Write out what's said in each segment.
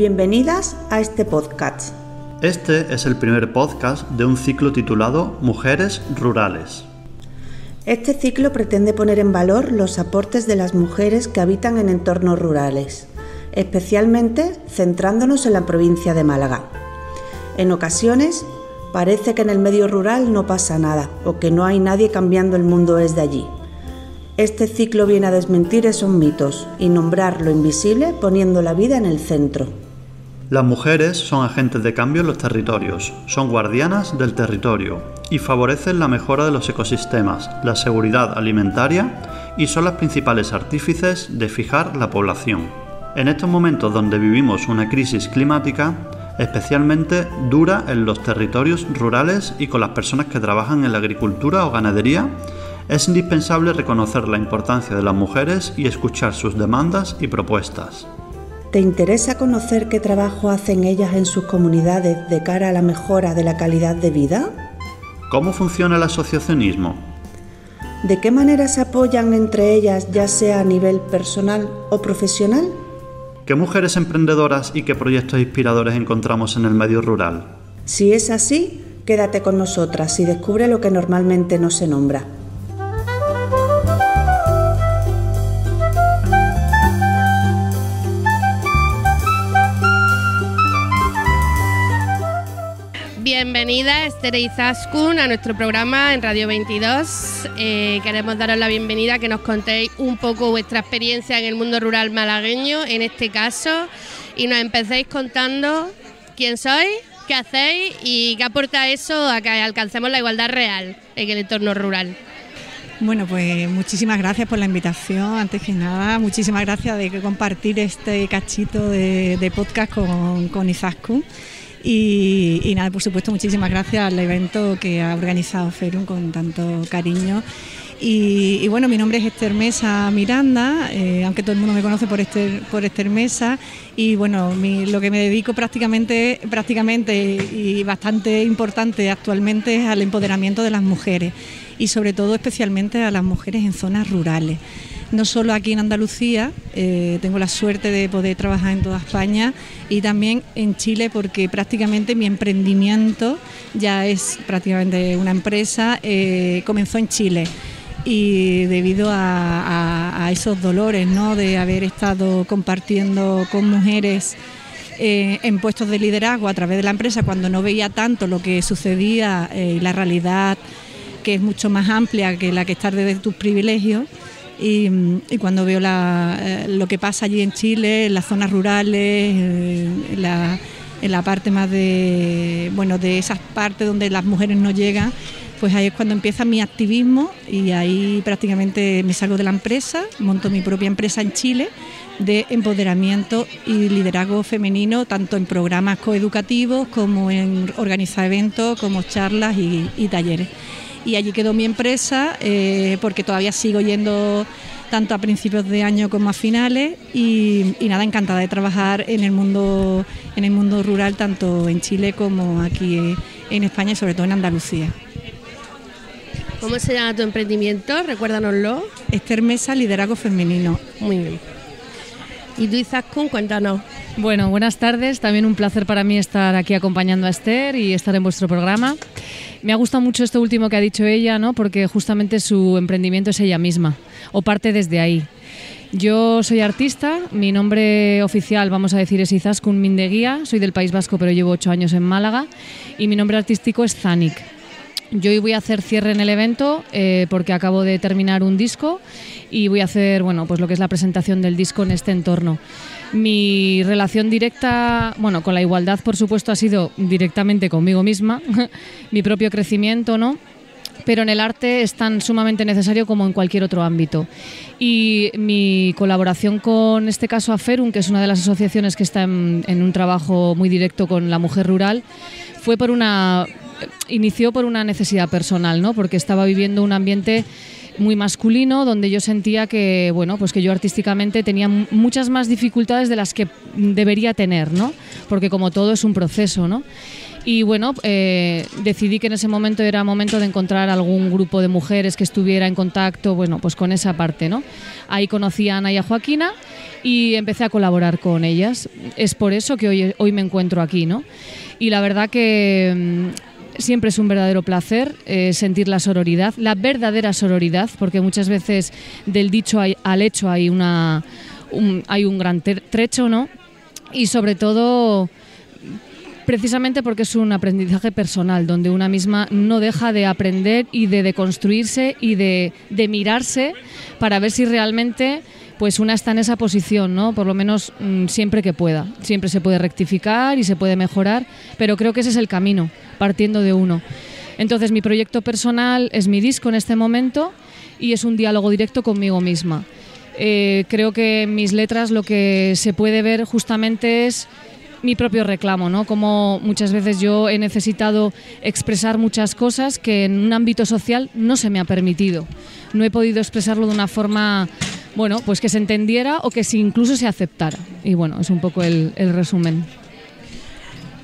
Bienvenidas a este podcast. Este es el primer podcast de un ciclo titulado Mujeres Rurales. Este ciclo pretende poner en valor los aportes de las mujeres que habitan en entornos rurales, especialmente centrándonos en la provincia de Málaga. En ocasiones parece que en el medio rural no pasa nada o que no hay nadie cambiando el mundo desde allí. Este ciclo viene a desmentir esos mitos y nombrar lo invisible poniendo la vida en el centro. Las mujeres son agentes de cambio en los territorios, son guardianas del territorio y favorecen la mejora de los ecosistemas, la seguridad alimentaria y son las principales artífices de fijar la población. En estos momentos donde vivimos una crisis climática, especialmente dura en los territorios rurales y con las personas que trabajan en la agricultura o ganadería, es indispensable reconocer la importancia de las mujeres y escuchar sus demandas y propuestas. ¿Te interesa conocer qué trabajo hacen ellas en sus comunidades de cara a la mejora de la calidad de vida? ¿Cómo funciona el asociacionismo? ¿De qué manera se apoyan entre ellas, ya sea a nivel personal o profesional? ¿Qué mujeres emprendedoras y qué proyectos inspiradores encontramos en el medio rural? Si es así, quédate con nosotras y descubre lo que normalmente no se nombra. Bienvenida Esther Izaskun a nuestro programa en Radio 22. Queremos daros la bienvenida, que nos contéis un poco vuestra experiencia en el mundo rural malagueño, en este caso, y nos empecéis contando quién sois, qué hacéis y qué aporta eso a que alcancemos la igualdad real en el entorno rural. Bueno, pues muchísimas gracias por la invitación, antes que nada, muchísimas gracias de compartir este cachito de podcast con Izaskun. Y nada, por supuesto, muchísimas gracias al evento que ha organizado Ferum con tanto cariño. Y bueno, mi nombre es Esther Mesa Miranda, aunque todo el mundo me conoce por Esther Mesa. Y bueno, lo que me dedico prácticamente y bastante importante actualmente es al empoderamiento de las mujeres y sobre todo especialmente a las mujeres en zonas rurales. No solo aquí en Andalucía, tengo la suerte de poder trabajar en toda España y también en Chile, porque prácticamente mi emprendimiento ya es prácticamente una empresa, comenzó en Chile y debido a esos dolores, ¿no?, de haber estado compartiendo con mujeres en puestos de liderazgo a través de la empresa, cuando no veía tanto lo que sucedía y la realidad, que es mucho más amplia que la que está desde tus privilegios. Y cuando veo lo que pasa allí en Chile, en las zonas rurales, en la parte más de esas partes donde las mujeres no llegan, pues ahí es cuando empieza mi activismo y ahí prácticamente me salgo de la empresa, monto mi propia empresa en Chile de empoderamiento y liderazgo femenino, tanto en programas coeducativos como en organizar eventos como charlas y talleres. Y allí quedó mi empresa, porque todavía sigo yendo tanto a principios de año como a finales y nada, encantada de trabajar en el mundo rural, tanto en Chile como aquí en España y sobre todo en Andalucía. ¿Cómo se llama tu emprendimiento? Recuérdanoslo. Esther Mesa, liderazgo femenino. Muy bien. ¿Y tú, Izaskun, cuéntanos? Bueno, buenas tardes. También un placer para mí estar aquí acompañando a Esther y estar en vuestro programa. Me ha gustado mucho esto último que ha dicho ella, ¿no?, porque justamente su emprendimiento es ella misma, o parte desde ahí. Yo soy artista, mi nombre oficial, vamos a decir, es Izaskun Mindeguía, soy del País Vasco, pero llevo 8 años en Málaga, y mi nombre artístico es Zanik. Yo hoy voy a hacer cierre en el evento porque acabo de terminar un disco y voy a hacer, pues lo que es la presentación del disco en este entorno. Mi relación directa, con la igualdad, por supuesto, ha sido directamente conmigo misma, mi propio crecimiento, ¿no? Pero en el arte es tan sumamente necesario como en cualquier otro ámbito. Y mi colaboración con, en este caso, Ferum, que es una de las asociaciones que está en un trabajo muy directo con la mujer rural, inició por una necesidad personal, ¿no?, porque estaba viviendo un ambiente muy masculino, donde yo sentía que, bueno, pues que yo artísticamente tenía muchas más dificultades de las que debería tener, ¿no? Porque como todo es un proceso, ¿no? Y bueno, decidí que en ese momento era momento de encontrar algún grupo de mujeres que estuviera en contacto, bueno, pues con esa parte, ¿no? Ahí conocí a Ana y a Joaquina y empecé a colaborar con ellas. Es por eso que hoy me encuentro aquí, ¿no? Y la verdad que siempre es un verdadero placer sentir la sororidad, la verdadera sororidad, porque muchas veces del dicho al hecho hay un gran trecho, ¿no? Y sobre todo, precisamente porque es un aprendizaje personal, donde una misma no deja de aprender y de deconstruirse y de mirarse para ver si realmente pues una está en esa posición, ¿no? Por lo menos siempre que pueda. Siempre se puede rectificar y se puede mejorar, pero creo que ese es el camino, partiendo de uno. Entonces, mi proyecto personal es mi disco en este momento y es un diálogo directo conmigo misma. Creo que en mis letras lo que se puede ver justamente es mi propio reclamo, ¿no? Como muchas veces yo he necesitado expresar muchas cosas que en un ámbito social no se me ha permitido. No he podido expresarlo de una forma, bueno, pues que se entendiera o que incluso se aceptara. Y bueno, es un poco el resumen.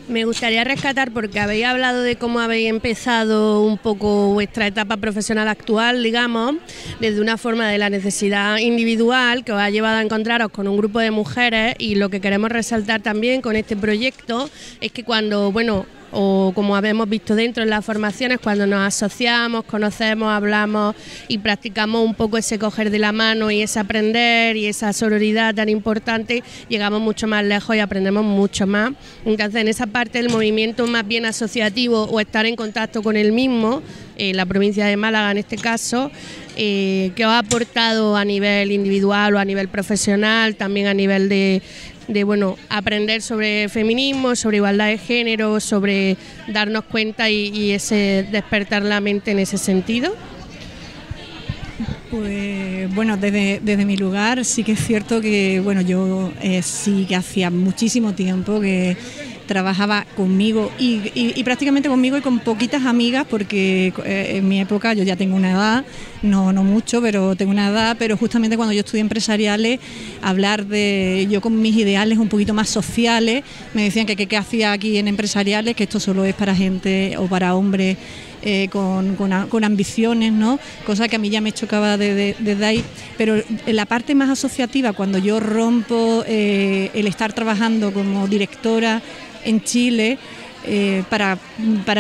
Me gustaría rescatar, porque habéis hablado de cómo habéis empezado un poco vuestra etapa profesional actual, digamos, desde una forma de la necesidad individual que os ha llevado a encontraros con un grupo de mujeres, y lo que queremos resaltar también con este proyecto es que cuando, bueno, o como habíamos visto dentro en las formaciones, cuando nos asociamos, conocemos, hablamos y practicamos un poco ese coger de la mano y ese aprender y esa sororidad tan importante, llegamos mucho más lejos y aprendemos mucho más. Entonces, en esa parte del movimiento más bien asociativo o estar en contacto con el mismo, la provincia de Málaga en este caso, ¿qué os ha aportado a nivel individual o a nivel profesional, también a nivel de bueno, aprender sobre feminismo, sobre igualdad de género, sobre darnos cuenta y ese despertar la mente en ese sentido? Pues bueno, desde mi lugar sí que es cierto que bueno, yo sí que hacía muchísimo tiempo que trabajaba conmigo y prácticamente conmigo y con poquitas amigas, porque en mi época yo ya tengo una edad, no mucho, pero tengo una edad, pero justamente cuando yo estudié empresariales, hablar de yo con mis ideales un poquito más sociales, me decían que qué hacía aquí en empresariales, que esto solo es para gente o para hombres con ambiciones, ¿no? Cosa que a mí ya me chocaba desde ahí, pero en la parte más asociativa, cuando yo rompo el estar trabajando como directora en Chile para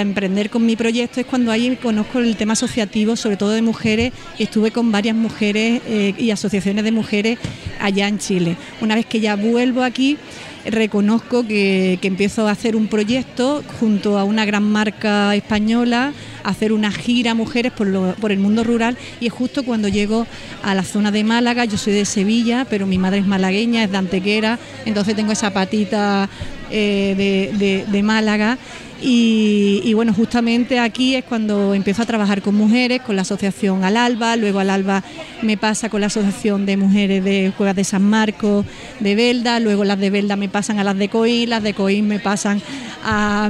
emprender con mi proyecto, es cuando ahí conozco el tema asociativo, sobre todo de mujeres, y estuve con varias mujeres y asociaciones de mujeres allá en Chile. Una vez que ya vuelvo aquí, reconozco que empiezo a hacer un proyecto junto a una gran marca española, a hacer una gira mujeres por el mundo rural, y es justo cuando llego a la zona de Málaga. Yo soy de Sevilla, pero mi madre es malagueña, es de Antequera, entonces tengo esa patita de Málaga. Y bueno, justamente aquí es cuando empiezo a trabajar con mujeres, con la asociación Al Alba, luego Al Alba me pasa con la asociación de mujeres de Cuevas de San Marcos de Belda, luego las de Belda me pasan a las de Coín me pasan a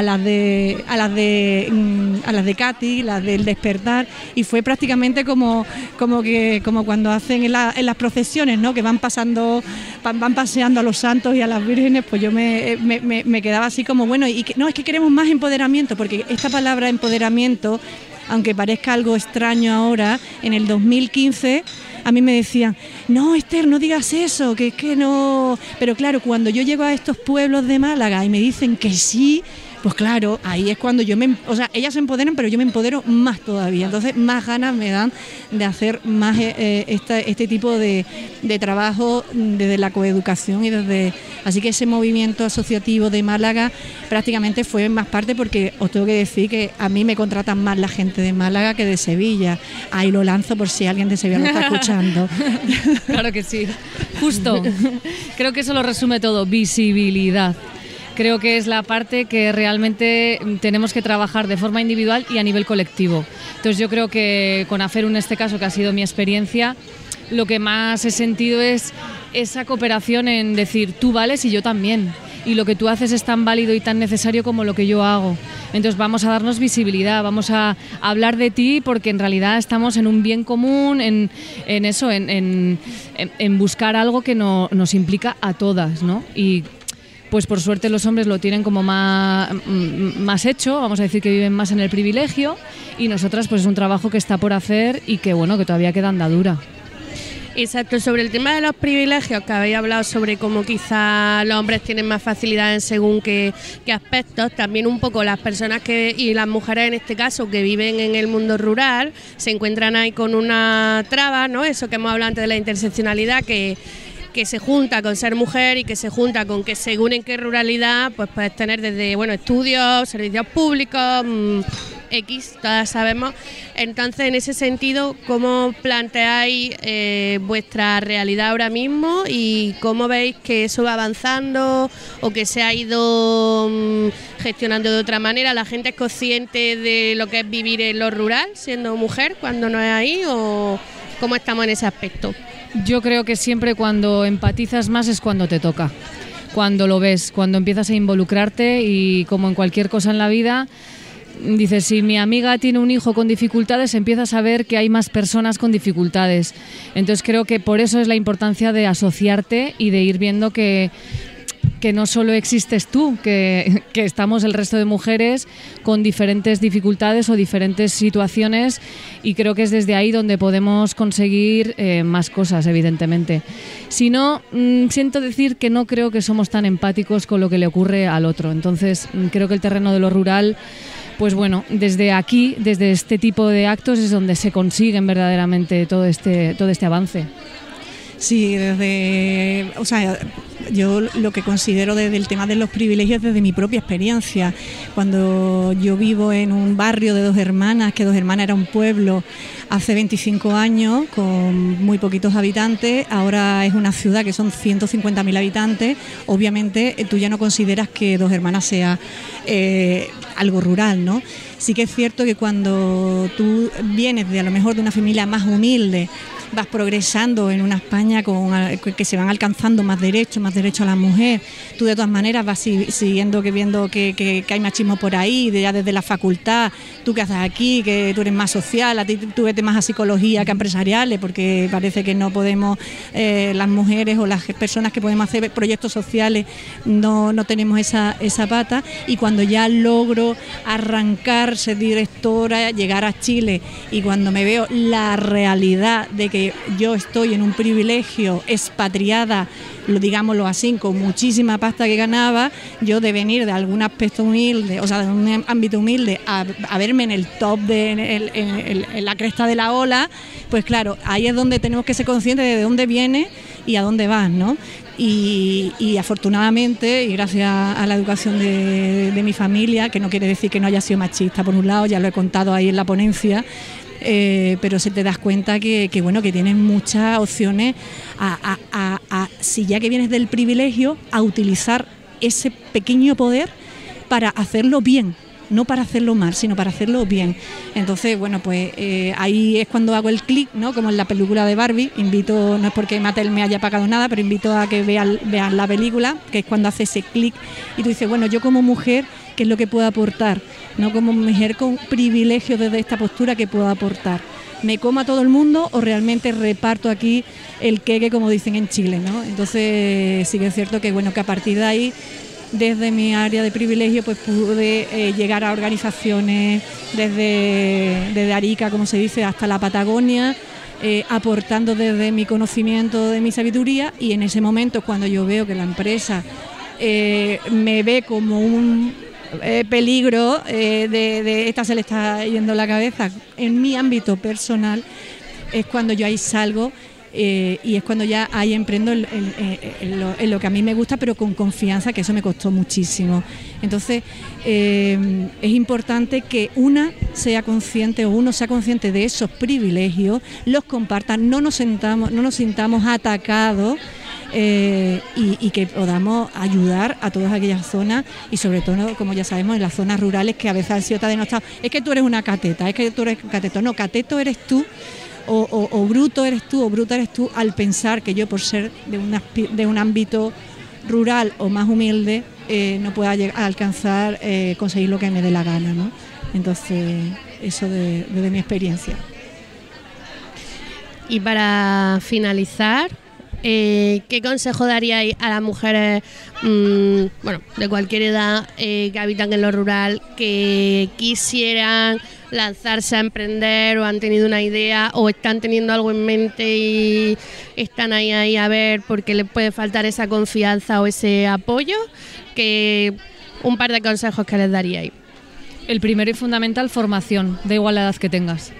las de Cati, las del Despertar, y fue prácticamente como cuando hacen en las procesiones, ¿no? Que van paseando a los santos y a las vírgenes, pues yo me quedaba así como bueno, y no, es que queremos más empoderamiento, porque esta palabra empoderamiento, aunque parezca algo extraño ahora, en el 2015 a mí me decían, no, Esther, no digas eso, que es que no. Pero claro, cuando yo llego a estos pueblos de Málaga y me dicen que sí, pues claro, ahí es cuando ellas se empoderan, pero yo me empodero más todavía. Entonces, más ganas me dan de hacer más este tipo de trabajo desde la coeducación así que ese movimiento asociativo de Málaga prácticamente fue más parte, porque os tengo que decir que a mí me contratan más la gente de Málaga que de Sevilla. Ahí lo lanzo por si alguien de Sevilla lo está escuchando. Claro que sí, justo. Creo que eso lo resume todo, visibilidad. Creo que es la parte que realmente tenemos que trabajar de forma individual y a nivel colectivo. Entonces yo creo que con Aferu, en este caso, que ha sido mi experiencia, lo que más he sentido es esa cooperación en decir, tú vales y yo también. Y lo que tú haces es tan válido y tan necesario como lo que yo hago. Entonces vamos a darnos visibilidad, vamos a hablar de ti porque en realidad estamos en un bien común, en buscar algo que nos implica a todas, ¿no? Y pues por suerte los hombres lo tienen como más hecho, vamos a decir que viven más en el privilegio, y nosotras pues es un trabajo que está por hacer y que bueno, que todavía queda andadura. Exacto, sobre el tema de los privilegios, que habéis hablado sobre cómo quizá los hombres tienen más facilidad en según qué aspectos, también un poco las personas y las mujeres en este caso que viven en el mundo rural se encuentran ahí con una traba, ¿no? Eso que hemos hablado antes de la interseccionalidad, que se junta con ser mujer y que se junta con que según en qué ruralidad pues puedes tener desde estudios, servicios públicos, X, todas sabemos. Entonces, en ese sentido, ¿cómo planteáis vuestra realidad ahora mismo y cómo veis que eso va avanzando o que se ha ido gestionando de otra manera? ¿La gente es consciente de lo que es vivir en lo rural siendo mujer cuando no es ahí, o cómo estamos en ese aspecto? Yo creo que siempre cuando empatizas más es cuando te toca, cuando lo ves, cuando empiezas a involucrarte, y como en cualquier cosa en la vida, dices, si mi amiga tiene un hijo con dificultades, empiezas a ver que hay más personas con dificultades. Entonces creo que por eso es la importancia de asociarte y de ir viendo que no solo existes tú, que estamos el resto de mujeres con diferentes dificultades o diferentes situaciones, y creo que es desde ahí donde podemos conseguir más cosas, evidentemente. Si no, siento decir que no creo que somos tan empáticos con lo que le ocurre al otro. Entonces creo que el terreno de lo rural, pues bueno, desde aquí, desde este tipo de actos es donde se consiguen verdaderamente todo este avance. Sí, yo lo que considero desde el tema de los privilegios desde mi propia experiencia. Cuando yo vivo en un barrio de Dos Hermanas, que Dos Hermanas era un pueblo hace 25 años con muy poquitos habitantes, ahora es una ciudad que son 150.000 habitantes, obviamente tú ya no consideras que Dos Hermanas sea algo rural, ¿no? Sí que es cierto que cuando tú vienes a lo mejor de una familia más humilde, vas progresando en una España que se van alcanzando más derechos a la mujer, tú de todas maneras vas viendo que hay machismo por ahí, ya desde la facultad, tú que haces aquí, que tú eres más social, a ti tú vete más a psicología que a empresariales, porque parece que no podemos, las mujeres o las personas que podemos hacer proyectos sociales no tenemos esa pata, y cuando ya logro arrancar, ser directora, llegar a Chile, y cuando me veo la realidad de que yo estoy en un privilegio, expatriada, digámoslo así, con muchísima pasta que ganaba, yo de venir de algún aspecto humilde, o sea, de un ámbito humilde, a verme en el top, en la cresta de la ola, pues claro, ahí es donde tenemos que ser conscientes de dónde vienes y a dónde vas, ¿no? Y afortunadamente, y gracias a la educación de mi familia, que no quiere decir que no haya sido machista, por un lado, ya lo he contado ahí en la ponencia, pero se te das cuenta que tienes muchas opciones si ya que vienes del privilegio, a utilizar ese pequeño poder para hacerlo bien, no para hacerlo mal, sino para hacerlo bien. Entonces, ahí es cuando hago el clic, ¿no? Como en la película de Barbie. Invito, no es porque Mattel me haya pagado nada, pero invito a que vean la película, que es cuando hace ese clic y tú dices, bueno, yo como mujer, ¿qué es lo que puedo aportar? No como mujer con privilegio desde esta postura, ¿qué puedo aportar? ¿Me como a todo el mundo o realmente reparto aquí el queque, como dicen en Chile, ¿no? Entonces sí que es cierto que que a partir de ahí, desde mi área de privilegio, pues pude llegar a organizaciones desde Arica, como se dice, hasta la Patagonia, aportando desde mi conocimiento, de mi sabiduría, y en ese momento cuando yo veo que la empresa me ve como un peligro de esta se le está yendo la cabeza en mi ámbito personal, es cuando yo ahí salgo y es cuando ya ahí emprendo en lo que a mí me gusta, pero con confianza, que eso me costó muchísimo. Entonces es importante que uno sea consciente de esos privilegios, los comparta, no nos sintamos atacados, y que podamos ayudar a todas aquellas zonas, y sobre todo, como ya sabemos, en las zonas rurales, que a veces han sido tan denostados. Es que tú eres una cateta, no, cateto eres tú, o bruto eres tú o bruta eres tú al pensar que yo, por ser de un ámbito rural o más humilde, no pueda a alcanzar, conseguir lo que me dé la gana, ¿no? Entonces, eso desde mi experiencia. Y para finalizar, ¿qué consejo daríais a las mujeres de cualquier edad que habitan en lo rural, que quisieran lanzarse a emprender o han tenido una idea o están teniendo algo en mente y están ahí a ver porque les puede faltar esa confianza o ese apoyo? Un par de consejos que les daríais. El primero y fundamental, formación, da igual la edad que tengas.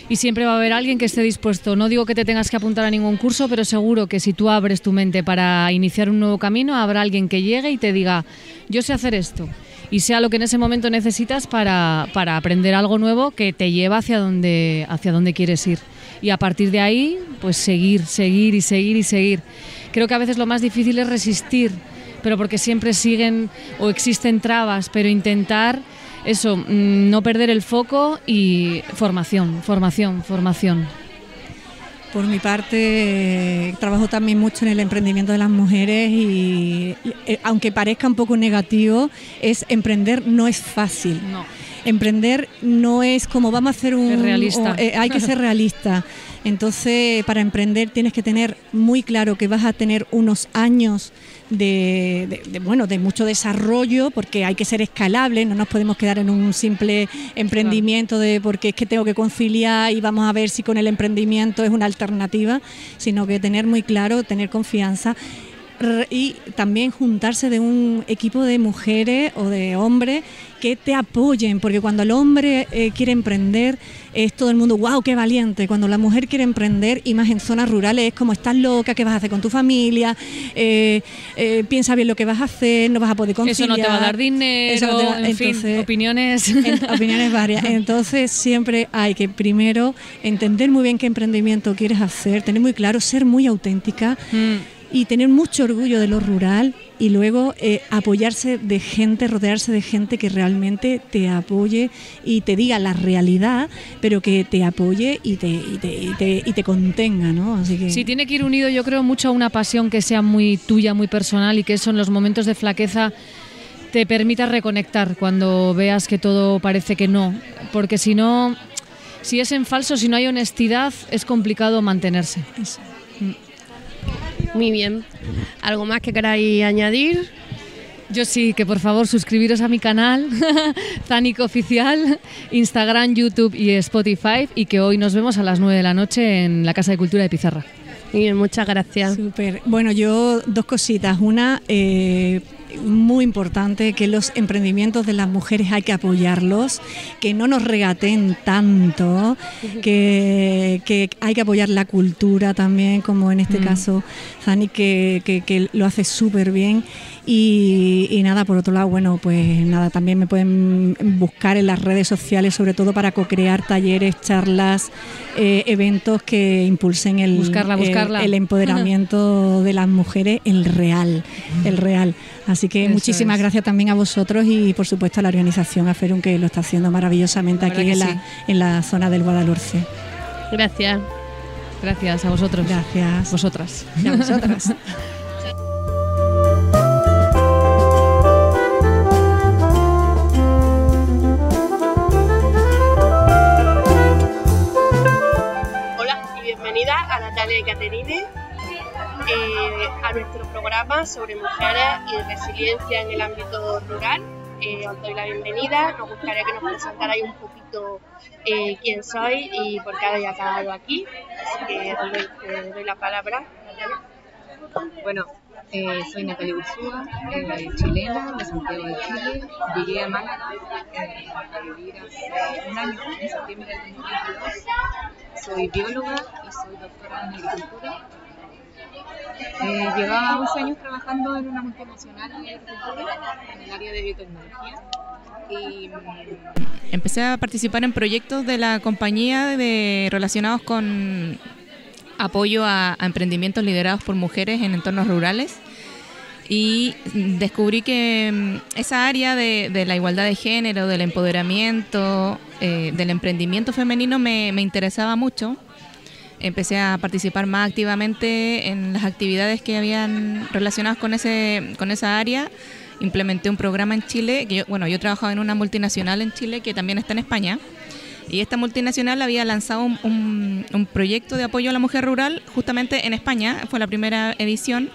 Y siempre va a haber alguien que esté dispuesto. No digo que te tengas que apuntar a ningún curso, pero seguro que si tú abres tu mente para iniciar un nuevo camino, habrá alguien que llegue y te diga, yo sé hacer esto. Y sea lo que en ese momento necesitas para aprender algo nuevo que te lleva hacia donde quieres ir. Y a partir de ahí, pues seguir. Creo que a veces lo más difícil es resistir, pero porque siempre siguen o existen trabas, pero intentar eso, no perder el foco y formación. Por mi parte, trabajo también mucho en el emprendimiento de las mujeres y aunque parezca un poco negativo, emprender no es fácil. No. Emprender no es como vamos a hacer es realista. Hay que ser realista. Entonces, para emprender tienes que tener muy claro que vas a tener unos años de mucho desarrollo, porque hay que ser escalable, no nos podemos quedar en un simple emprendimiento porque es que tengo que conciliar y vamos a ver si con el emprendimiento es una alternativa, sino que tener muy claro, tener confianza y también juntarse de un equipo de mujeres o de hombres que te apoyen, porque cuando el hombre quiere emprender es todo el mundo, wow, qué valiente. Cuando la mujer quiere emprender, y más en zonas rurales, es como, estás loca, ¿qué vas a hacer con tu familia? Piensa bien lo que vas a hacer, no vas a poder conciliar. Eso no te va a dar dinero, en fin, opiniones. Opiniones varias. Entonces siempre hay que primero entender muy bien qué emprendimiento quieres hacer, tener muy claro, ser muy auténtica. Y tener mucho orgullo de lo rural y luego apoyarse de gente, rodearse de gente que realmente te apoye y te diga la realidad, pero que te apoye y te contenga, ¿no? Así que sí, tiene que ir unido, yo creo, mucho a una pasión que sea muy tuya, muy personal, y que eso en los momentos de flaqueza te permita reconectar cuando veas que todo parece que no, porque si no, si es en falso, si no hay honestidad, es complicado mantenerse. Eso. Muy bien. ¿Algo más que queráis añadir? Yo sí, que por favor suscribiros a mi canal, Zanik Oficial, Instagram, YouTube y Spotify, y que hoy nos vemos a las 9 de la noche en la Casa de Cultura de Pizarra. Muy bien, muchas gracias. Súper. Bueno, yo dos cositas. Una, muy importante, que los emprendimientos de las mujeres hay que apoyarlos, que no nos regateen tanto, que hay que apoyar la cultura también, como en este caso Zanik, que lo hace súper bien. Y nada, por otro lado, bueno, pues nada, también me pueden buscar en las redes sociales, sobre todo para co-crear talleres, charlas, eventos que impulsen el empoderamiento de las mujeres, el real. Así que eso muchísimas gracias también a vosotros y por supuesto a la organización Aferum, que lo está haciendo maravillosamente aquí en la zona del Guadalhorce. Gracias. Gracias a vosotros. Gracias. Vosotras. Y a vosotras. Bienvenida a Natalia y Caterine a nuestro programa sobre mujeres y resiliencia en el ámbito rural. Os doy la bienvenida. Nos gustaría que nos presentarais un poquito quién sois y por qué habéis acabado aquí. Así que os doy la palabra, Natalia. Bueno, soy Natalia Ursúa, chilena, de Santiago de Chile. Llegué a Málaga a vivir hace un año, en septiembre del 2022. Soy bióloga y soy doctora en agricultura. Llevaba 11 años trabajando en una multinacional de agricultura, en el área de biotecnología. Y empecé a participar en proyectos de la compañía relacionados con apoyo a emprendimientos liderados por mujeres en entornos rurales, y descubrí que esa área de la igualdad de género, del empoderamiento, del emprendimiento femenino me interesaba mucho, empecé a participar más activamente en las actividades que habían relacionadas con esa área. Implementé un programa en Chile, que yo trabajaba en una multinacional en Chile que también está en España, y esta multinacional había lanzado un proyecto de apoyo a la mujer rural justamente en España, fue la primera edición,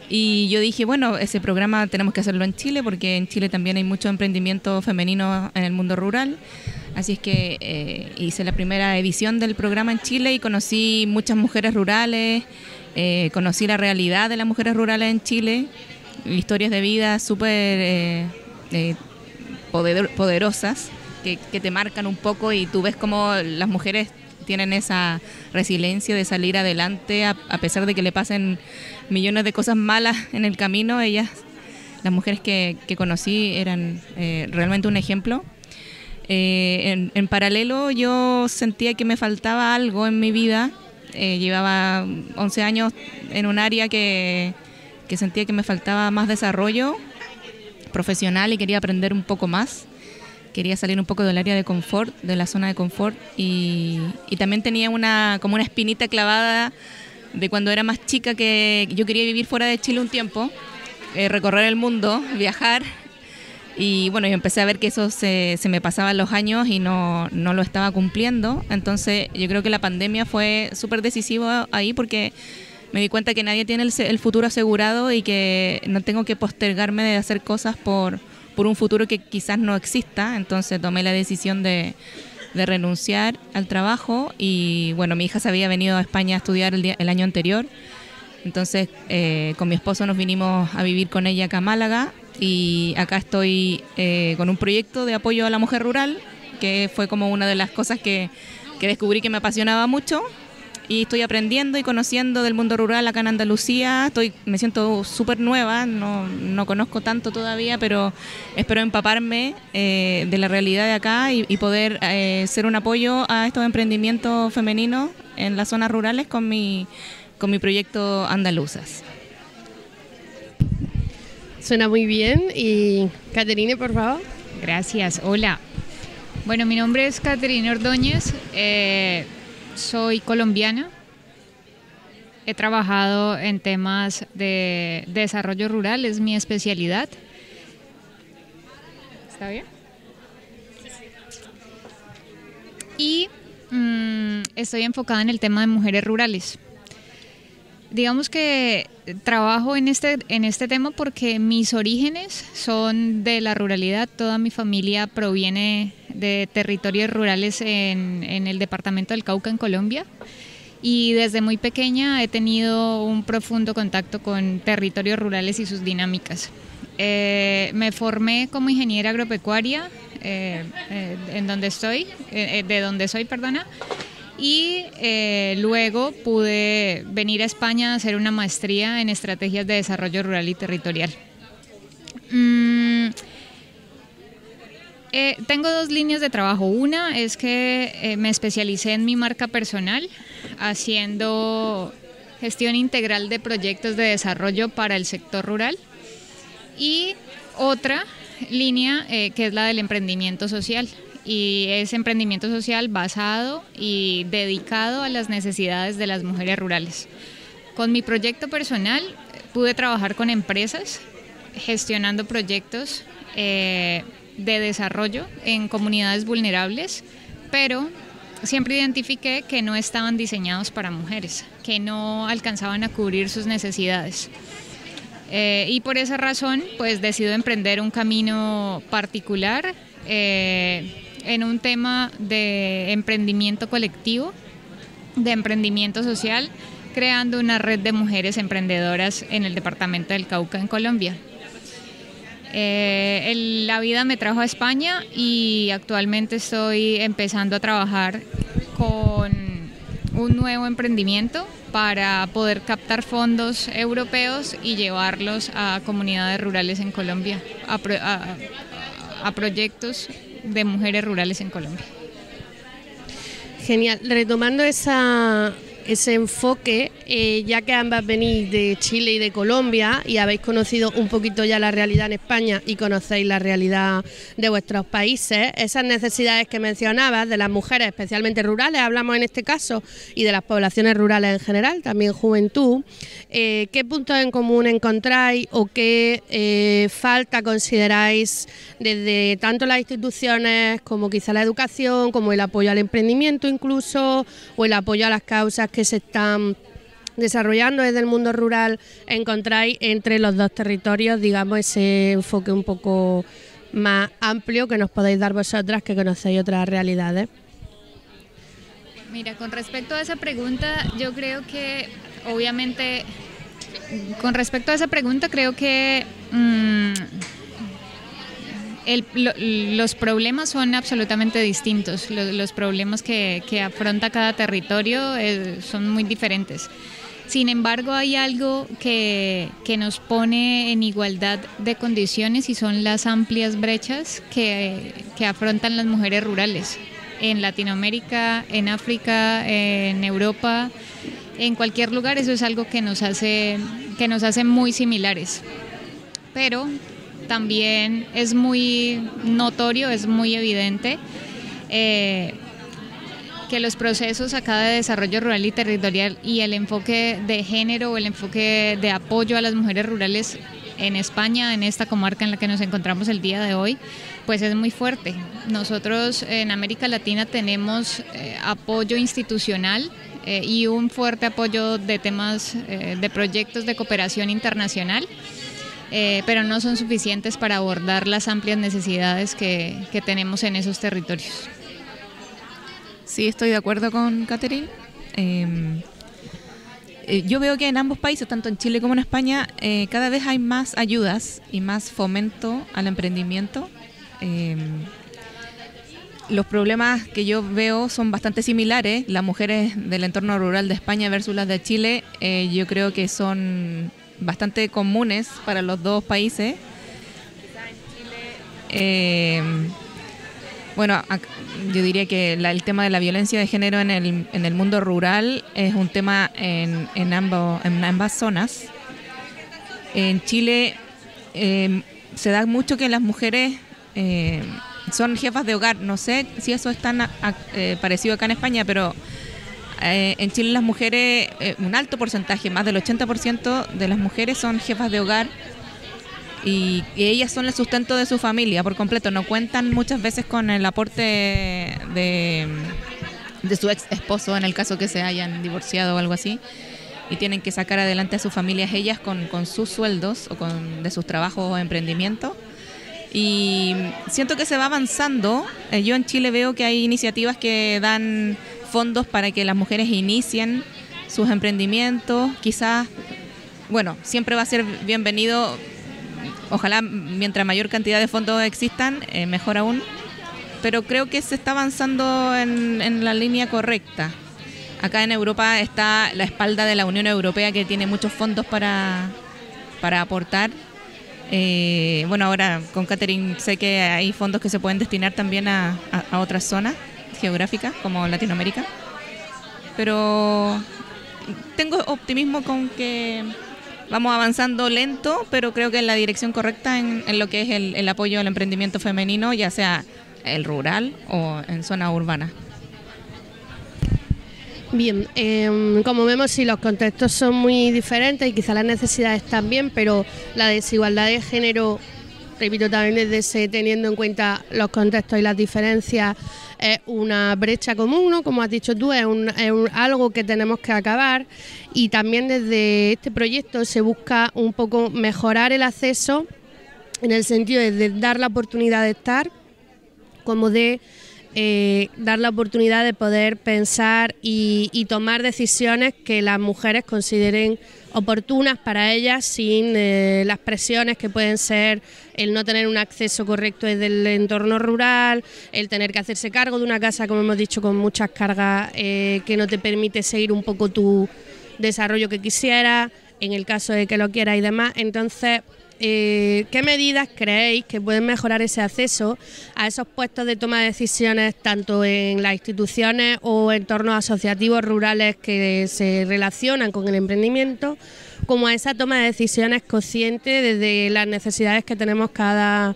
y yo dije, bueno, ese programa tenemos que hacerlo en Chile, porque en Chile también hay mucho emprendimiento femenino en el mundo rural. Así es que hice la primera edición del programa en Chile y conocí muchas mujeres rurales, conocí la realidad de las mujeres rurales en Chile, historias de vida súper poderosas que te marcan un poco, y tú ves cómo las mujeres tienen esa resiliencia de salir adelante a pesar de que le pasen millones de cosas malas en el camino. Las mujeres que conocí eran realmente un ejemplo. En paralelo yo sentía que me faltaba algo en mi vida. Llevaba 11 años en un área que sentía que me faltaba más desarrollo profesional y quería aprender un poco más. Quería salir un poco del área de confort, de la zona de confort, y también tenía como una espinita clavada de cuando era más chica, que yo quería vivir fuera de Chile un tiempo, recorrer el mundo, viajar. Y bueno, yo empecé a ver que eso se me pasaban los años y no lo estaba cumpliendo. Entonces yo creo que la pandemia fue súper decisiva ahí, porque me di cuenta que nadie tiene el futuro asegurado y que no tengo que postergarme de hacer cosas por un futuro que quizás no exista. Entonces tomé la decisión de renunciar al trabajo, y bueno, mi hija se había venido a España a estudiar el año anterior. Entonces con mi esposo nos vinimos a vivir con ella acá a Málaga, y acá estoy con un proyecto de apoyo a la mujer rural, que fue como una de las cosas que descubrí que me apasionaba mucho, y estoy aprendiendo y conociendo del mundo rural acá en Andalucía. Me siento súper nueva, no conozco tanto todavía, pero espero empaparme de la realidad de acá y poder ser un apoyo a estos emprendimientos femeninos en las zonas rurales con mi proyecto Andaluzas. Suena muy bien. Y Caterine, por favor. Gracias. Hola. Bueno, mi nombre es Caterine Ordóñez. Soy colombiana. He trabajado en temas de desarrollo rural, es mi especialidad. ¿Está bien? Y estoy enfocada en el tema de mujeres rurales. Digamos que trabajo en este tema porque mis orígenes son de la ruralidad. Toda mi familia proviene de territorios rurales en el departamento del Cauca, en Colombia. Y desde muy pequeña he tenido un profundo contacto con territorios rurales y sus dinámicas. Me formé como ingeniera agropecuaria de donde soy, y luego pude venir a España a hacer una maestría en estrategias de desarrollo rural y territorial. Tengo dos líneas de trabajo. Una es que me especialicé en mi marca personal, haciendo gestión integral de proyectos de desarrollo para el sector rural. Y otra línea que es la del emprendimiento social. Y es emprendimiento social basado y dedicado a las necesidades de las mujeres rurales. Con mi proyecto personal pude trabajar con empresas gestionando proyectos de desarrollo en comunidades vulnerables, pero siempre identifiqué que no estaban diseñados para mujeres, que no alcanzaban a cubrir sus necesidades. Y por esa razón pues decido emprender un camino particular en un tema de emprendimiento colectivo, de emprendimiento social, creando una red de mujeres emprendedoras en el departamento del Cauca, en Colombia. La vida me trajo a España y actualmente estoy empezando a trabajar con un nuevo emprendimiento para poder captar fondos europeos y llevarlos a comunidades rurales en Colombia, a proyectos de mujeres rurales en Colombia. Genial. Retomando esa ese enfoque, ya que ambas venís de Chile y de Colombia y habéis conocido un poquito ya la realidad en España y conocéis la realidad de vuestros países, esas necesidades que mencionabas de las mujeres, especialmente rurales, hablamos en este caso, y de las poblaciones rurales en general, también juventud, ¿qué puntos en común encontráis o qué falta consideráis desde tanto las instituciones como quizá la educación, como el apoyo al emprendimiento incluso, o el apoyo a las causas que se están desarrollando desde el mundo rural, encontráis entre los dos territorios, digamos, ese enfoque un poco más amplio que nos podéis dar vosotras que conocéis otras realidades? Mira, con respecto a esa pregunta, yo creo que, obviamente, los problemas son absolutamente distintos. Los problemas que afronta cada territorio son muy diferentes. Sin embargo, hay algo que nos pone en igualdad de condiciones y son las amplias brechas que afrontan las mujeres rurales en Latinoamérica, en África, en Europa, en cualquier lugar. Eso es algo que nos hace muy similares. Pero también es muy notorio, es muy evidente que los procesos acá de desarrollo rural y territorial y el enfoque de género o el enfoque de apoyo a las mujeres rurales en España, en esta comarca en la que nos encontramos el día de hoy, pues es muy fuerte. Nosotros en América Latina tenemos apoyo institucional y un fuerte apoyo de temas de proyectos de cooperación internacional, pero no son suficientes para abordar las amplias necesidades que tenemos en esos territorios. Sí, estoy de acuerdo con Catherine. Yo veo que en ambos países, tanto en Chile como en España, cada vez hay más ayudas y más fomento al emprendimiento. Los problemas que yo veo son bastante similares. Las mujeres del entorno rural de España versus las de Chile, yo creo que son bastante comunes para los dos países. Bueno, yo diría que el tema de la violencia de género en el mundo rural es un tema en ambas zonas. En Chile se da mucho que las mujeres son jefas de hogar. No sé si eso es tan parecido acá en España, pero en Chile las mujeres, un alto porcentaje, más del 80% de las mujeres son jefas de hogar. Y ellas son el sustento de su familia por completo, no cuentan muchas veces con el aporte de su ex esposo en el caso que se hayan divorciado o algo así, y tienen que sacar adelante a sus familias ellas con sus sueldos o de sus trabajos o emprendimientos. Y siento que se va avanzando. Yo en Chile veo que hay iniciativas que dan fondos para que las mujeres inicien sus emprendimientos. Quizás, bueno, siempre va a ser bienvenido. Ojalá mientras mayor cantidad de fondos existan, mejor aún. Pero creo que se está avanzando en la línea correcta. Acá en Europa está la espalda de la Unión Europea, que tiene muchos fondos para aportar. Bueno, ahora con Catherine sé que hay fondos que se pueden destinar también a otras zonas geográficas, como Latinoamérica. Pero tengo optimismo con que vamos avanzando lento, pero creo que en la dirección correcta en lo que es el apoyo al emprendimiento femenino, ya sea el rural o en zona urbana. Bien, como vemos, sí, los contextos son muy diferentes y quizá las necesidades también, pero la desigualdad de género, repito, también desde teniendo en cuenta los contextos y las diferencias, es una brecha común, ¿no? Como has dicho tú, es algo que tenemos que acabar, y también desde este proyecto se busca un poco mejorar el acceso en el sentido de dar la oportunidad de estar, como de dar la oportunidad de poder pensar y tomar decisiones que las mujeres consideren oportunas para ellas, sin las presiones que pueden ser el no tener un acceso correcto desde el entorno rural, el tener que hacerse cargo de una casa, como hemos dicho, con muchas cargas que no te permite seguir un poco tu desarrollo que quisieras, en el caso de que lo quieras y demás. Entonces, ¿qué medidas creéis que pueden mejorar ese acceso a esos puestos de toma de decisiones tanto en las instituciones o entornos asociativos rurales que se relacionan con el emprendimiento, como a esa toma de decisiones consciente desde las necesidades que tenemos cada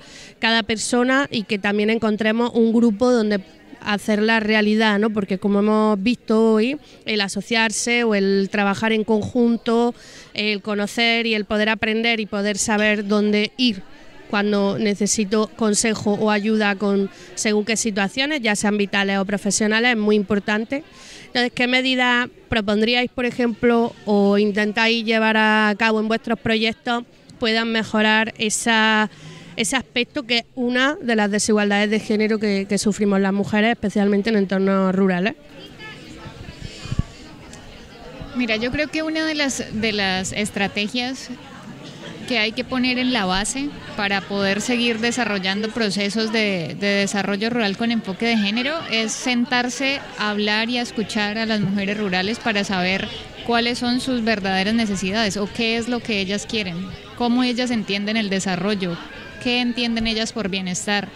persona, y que también encontremos un grupo donde hacerla realidad, ¿no? Porque como hemos visto hoy, el asociarse o el trabajar en conjunto, el conocer y el poder aprender y poder saber dónde ir cuando necesito consejo o ayuda con según qué situaciones, ya sean vitales o profesionales, es muy importante. Entonces, ¿qué medidas propondríais, por ejemplo, o intentáis llevar a cabo en vuestros proyectos puedan mejorar ese aspecto que es una de las desigualdades de género que sufrimos las mujeres, especialmente en entornos rurales? Mira, yo creo que una de las estrategias que hay que poner en la base para poder seguir desarrollando procesos de desarrollo rural con enfoque de género es sentarse a hablar y a escuchar a las mujeres rurales para saber cuáles son sus verdaderas necesidades o qué es lo que ellas quieren, cómo ellas entienden el desarrollo, qué entienden ellas por bienestar,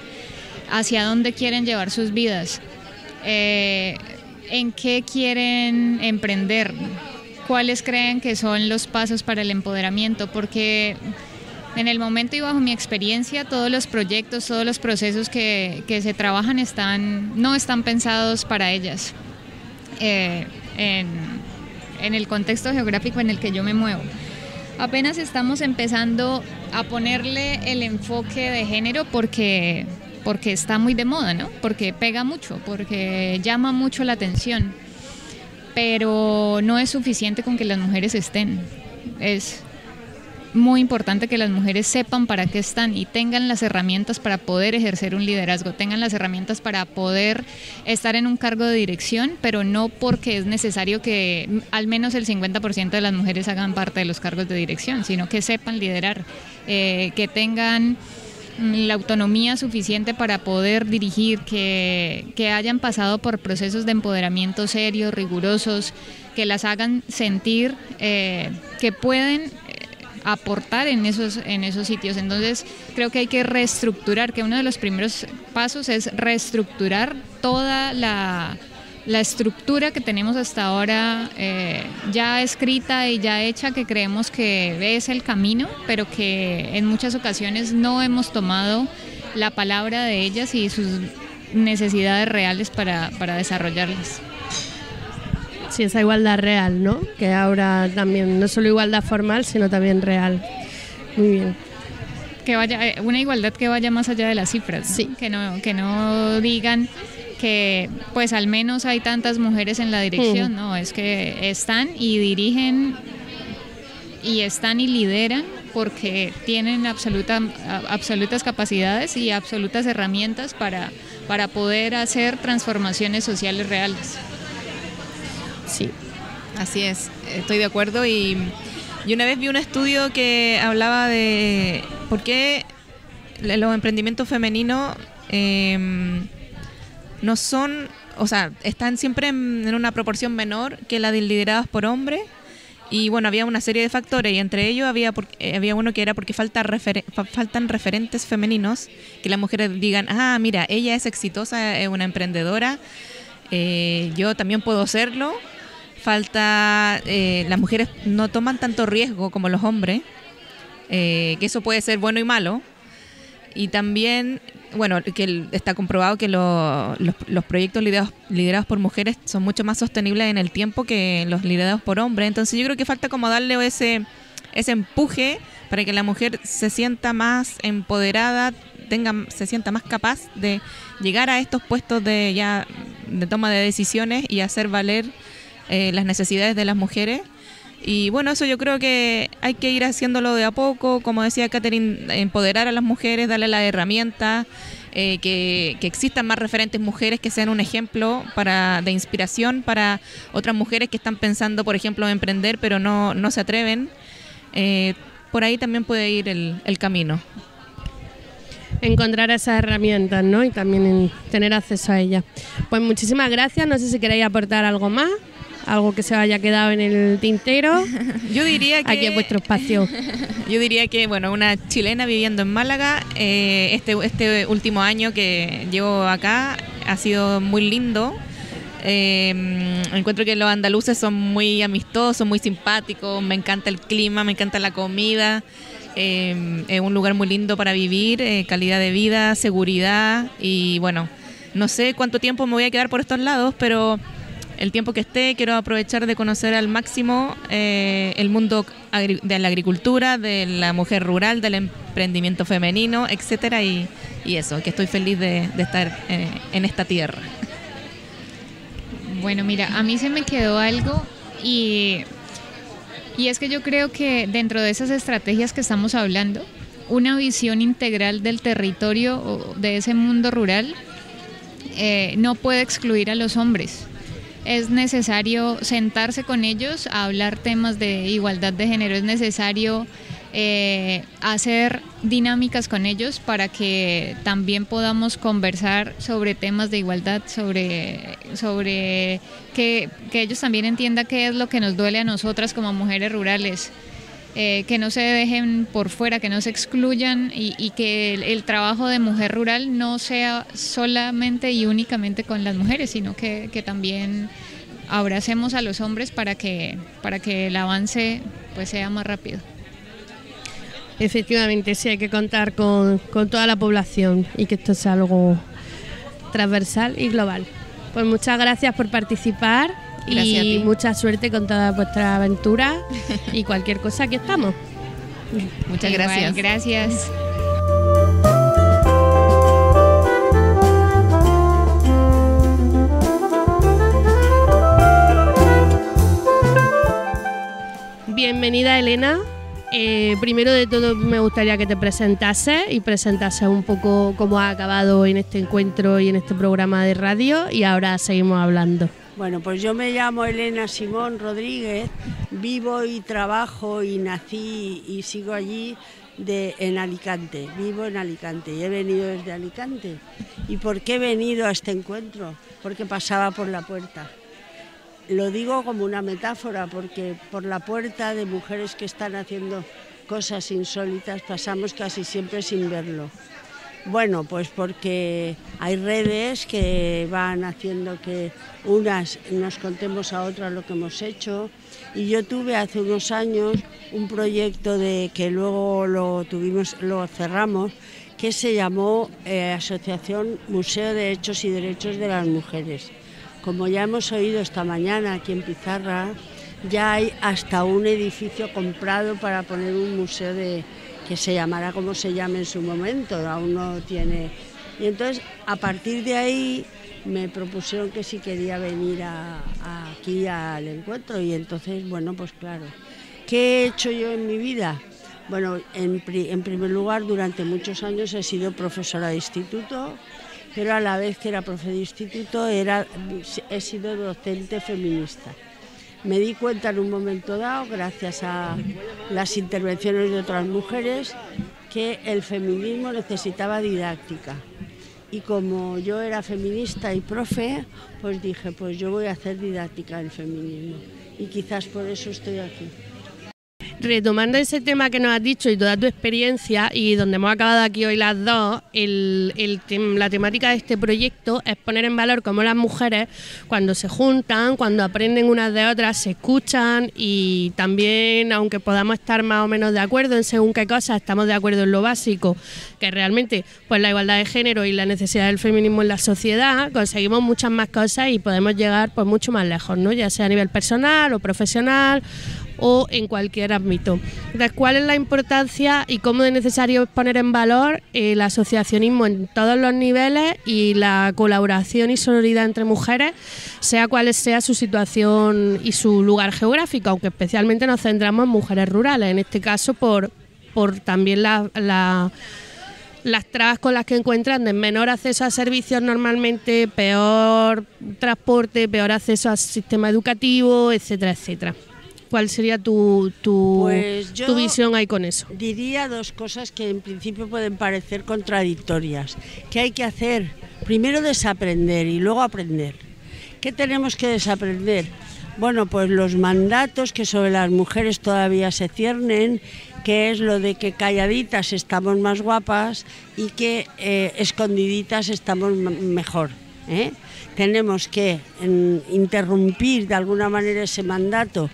hacia dónde quieren llevar sus vidas, en qué quieren emprender, cuáles creen que son los pasos para el empoderamiento, porque en el momento y bajo mi experiencia todos los proyectos, todos los procesos que se trabajan no están pensados para ellas en el contexto geográfico en el que yo me muevo. Apenas estamos empezando a ponerle el enfoque de género porque está muy de moda, ¿no? Porque pega mucho, porque llama mucho la atención, pero no es suficiente con que las mujeres estén. Es muy importante que las mujeres sepan para qué están y tengan las herramientas para poder ejercer un liderazgo, tengan las herramientas para poder estar en un cargo de dirección, pero no porque es necesario que al menos el 50% de las mujeres hagan parte de los cargos de dirección, sino que sepan liderar, que tengan la autonomía suficiente para poder dirigir, que hayan pasado por procesos de empoderamiento serios, rigurosos, que las hagan sentir que pueden aportar en esos sitios. Entonces creo que hay que reestructurar, que uno de los primeros pasos es reestructurar toda la estructura que tenemos hasta ahora ya escrita y ya hecha, que creemos que es el camino, pero que en muchas ocasiones no hemos tomado la palabra de ellas y sus necesidades reales para desarrollarlas. Sí, esa igualdad real, ¿no? Que ahora también, no solo igualdad formal, sino también real. Muy bien. Que vaya, una igualdad que vaya más allá de las cifras, ¿no? Sí. Que no digan que pues al menos hay tantas mujeres en la dirección, no, es que están y dirigen y están y lideran porque tienen absolutas capacidades y absolutas herramientas para poder hacer transformaciones sociales reales. Sí, así es, estoy de acuerdo y una vez vi un estudio que hablaba de por qué los emprendimientos femeninos no son, o sea, están siempre en una proporción menor que la de lideradas por hombres. Y bueno, había una serie de factores y entre ellos había uno que era porque faltan referentes femeninos, que las mujeres digan, mira, ella es exitosa, es una emprendedora, yo también puedo serlo. Falta, las mujeres no toman tanto riesgo como los hombres, que eso puede ser bueno y malo. Y también, bueno, que está comprobado que los proyectos liderados por mujeres son mucho más sostenibles en el tiempo que los liderados por hombres. Entonces yo creo que falta como darle ese empuje para que la mujer se sienta más empoderada, se sienta más capaz de llegar a estos puestos de toma de decisiones y hacer valer las necesidades de las mujeres. Y bueno, eso yo creo que hay que ir haciéndolo de a poco, como decía Catherine, empoderar a las mujeres, darle las herramientas, que existan más referentes mujeres que sean un ejemplo de inspiración para otras mujeres que están pensando, por ejemplo, en emprender, pero no se atreven. Por ahí también puede ir el camino. Encontrar esas herramientas, ¿no? Y también tener acceso a ellas. Pues muchísimas gracias, no sé si queréis aportar algo más algo que se haya quedado en el tintero. Yo diría que... Aquí es vuestro espacio. Yo diría que, bueno, una chilena viviendo en Málaga, este último año que llevo acá ha sido muy lindo. Encuentro que los andaluces son muy amistosos, muy simpáticos, me encanta el clima, me encanta la comida. Es un lugar muy lindo para vivir, calidad de vida, seguridad y bueno, no sé cuánto tiempo me voy a quedar por estos lados, pero el tiempo que esté quiero aprovechar de conocer al máximo el mundo de la agricultura, de la mujer rural, del emprendimiento femenino, etcétera, y eso, que estoy feliz de estar en esta tierra. Bueno, mira, a mí se me quedó algo y es que yo creo que dentro de esas estrategias que estamos hablando, una visión integral del territorio o de ese mundo rural no puede excluir a los hombres. Es necesario sentarse con ellos a hablar temas de igualdad de género, es necesario hacer dinámicas con ellos para que también podamos conversar sobre temas de igualdad, sobre que ellos también entiendan qué es lo que nos duele a nosotras como mujeres rurales, que no se dejen por fuera, que no se excluyan y que el trabajo de mujer rural no sea solamente y únicamente con las mujeres, sino que también abracemos a los hombres para que el avance pues sea más rápido. Efectivamente, sí, hay que contar con toda la población y que esto sea algo transversal y global. Pues muchas gracias por participar. Gracias y a ti. Mucha suerte con todas vuestras aventuras y cualquier cosa, aquí estamos. Muchas Igual, gracias. Gracias. Bienvenida, Elena. Primero de todo me gustaría que te presentases y presentases un poco cómo has acabado en este encuentro y en este programa de radio, y ahora seguimos hablando. Bueno, pues yo me llamo Elena Simón Rodríguez, vivo y trabajo y nací y sigo allí en Alicante, vivo en Alicante y he venido desde Alicante. ¿Y por qué he venido a este encuentro? Porque pasaba por la puerta. Lo digo como una metáfora porque por la puerta de mujeres que están haciendo cosas insólitas pasamos casi siempre sin verlo. Bueno, pues porque hay redes que van haciendo que unas nos contemos a otras lo que hemos hecho, y yo tuve hace unos años un proyecto que luego lo cerramos, que se llamó Asociación Museo de Hechos y Derechos de las Mujeres. Como ya hemos oído esta mañana aquí en Pizarra, ya hay hasta un edificio comprado para poner un museo que se llamará como se llame en su momento, aún no tiene. Y entonces, a partir de ahí, me propusieron que si quería venir aquí al encuentro, y entonces, bueno, pues claro. ¿Qué he hecho yo en mi vida? Bueno, en primer lugar, durante muchos años he sido profesora de instituto, pero a la vez que era profe de instituto he sido docente feminista. Me di cuenta en un momento dado, gracias a las intervenciones de otras mujeres, que el feminismo necesitaba didáctica. Y como yo era feminista y profe, pues dije, pues yo voy a hacer didáctica del feminismo. Y quizás por eso estoy aquí. Retomando ese tema que nos has dicho y toda tu experiencia, y donde hemos acabado aquí hoy las dos, la temática de este proyecto es poner en valor cómo las mujeres, cuando se juntan, cuando aprenden unas de otras, se escuchan, y también, aunque podamos estar más o menos de acuerdo en según qué cosas, estamos de acuerdo en lo básico, que realmente pues la igualdad de género y la necesidad del feminismo en la sociedad, conseguimos muchas más cosas y podemos llegar pues mucho más lejos, ¿no? Ya sea a nivel personal o profesional o en cualquier ámbito. Entonces, ¿cuál es la importancia y cómo de necesario es poner en valor el asociacionismo en todos los niveles y la colaboración y solidaridad entre mujeres, sea cual sea su situación y su lugar geográfico, aunque especialmente nos centramos en mujeres rurales, en este caso por también las trabas con las que encuentran de menor acceso a servicios normalmente, peor transporte, peor acceso al sistema educativo, etcétera, etcétera. ¿Cuál sería tu visión ahí con eso? Diría dos cosas que en principio pueden parecer contradictorias. ¿Qué hay que hacer? Primero desaprender y luego aprender. ¿Qué tenemos que desaprender? Bueno, pues los mandatos que sobre las mujeres todavía se ciernen, que es lo de que calladitas estamos más guapas y que escondiditas estamos mejor, ¿eh? Tenemos que interrumpir de alguna manera ese mandato,